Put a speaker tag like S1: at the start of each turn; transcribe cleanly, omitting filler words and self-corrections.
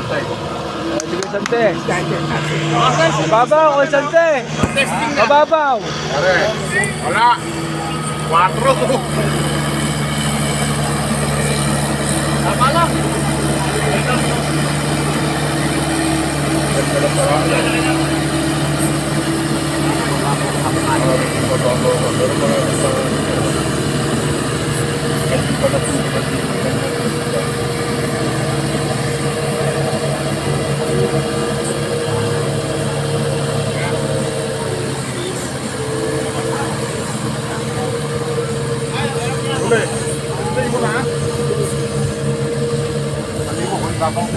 S1: Sige, Sante. Mababaw, o Sante. Mababaw.
S2: Pare, wala. 4.
S1: Tama lang.
S2: Uli. Uli mo na. Hindi mo kung tapang